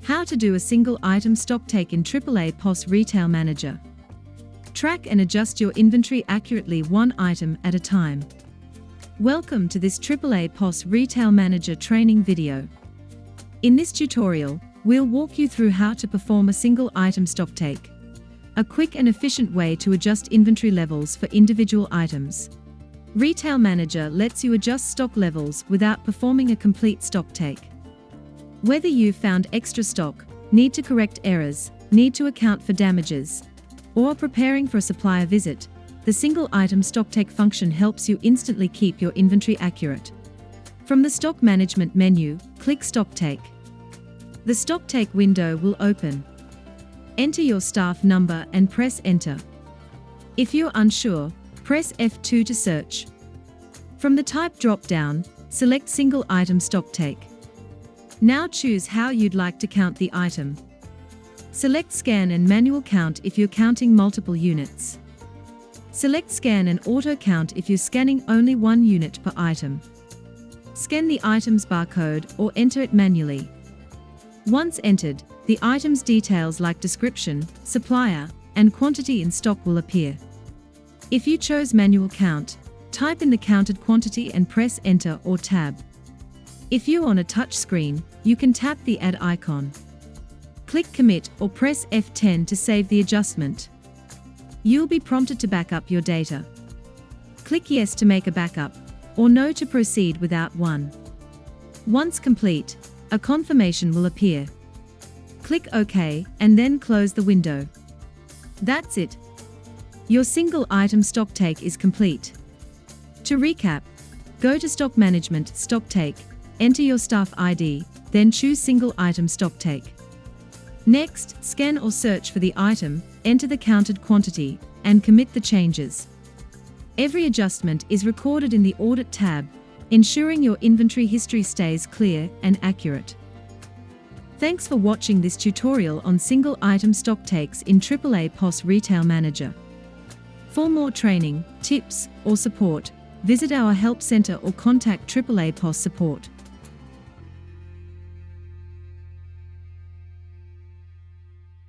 How to do a single item stocktake in AAAPOS RetailManager. Track and adjust your inventory accurately one item at a time. Welcome to this AAAPOS RetailManager training video. In this tutorial, we'll walk you through how to perform a single item stocktake, a quick and efficient way to adjust inventory levels for individual items. RetailManager lets you adjust stock levels without performing a complete stocktake. Whether you've found extra stock, need to correct errors, need to account for damages, or are preparing for a supplier visit, the single item stocktake function helps you instantly keep your inventory accurate. From the Stock Management menu, click Stocktake. The Stocktake window will open. Enter your staff number and press Enter. If you're unsure, press F2 to search. From the Type drop-down, select Single Item Stocktake. Now choose how you'd like to count the item. Select Scan and Manual Count if you're counting multiple units. Select Scan and Auto Count if you're scanning only one unit per item. Scan the item's barcode or enter it manually. Once entered, the item's details like description, supplier, and quantity in stock will appear. If you chose Manual Count, type in the counted quantity and press Enter or Tab. If you're on a touch screen, you can tap the Add icon. Click Commit or press F10 to save the adjustment. You'll be prompted to back up your data. Click Yes to make a backup, or No to proceed without one. Once complete, a confirmation will appear. Click OK and then close the window. That's it. Your single item stocktake is complete. To recap, go to Stock Management, Stocktake, enter your staff ID, then choose Single Item Stocktake. Next, scan or search for the item, enter the counted quantity, and commit the changes. Every adjustment is recorded in the Audit tab, ensuring your inventory history stays clear and accurate. Thanks for watching this tutorial on Single Item Stocktakes in AAAPOS RetailManager. For more training, tips, or support, visit our Help Center or contact AAAPOS Support.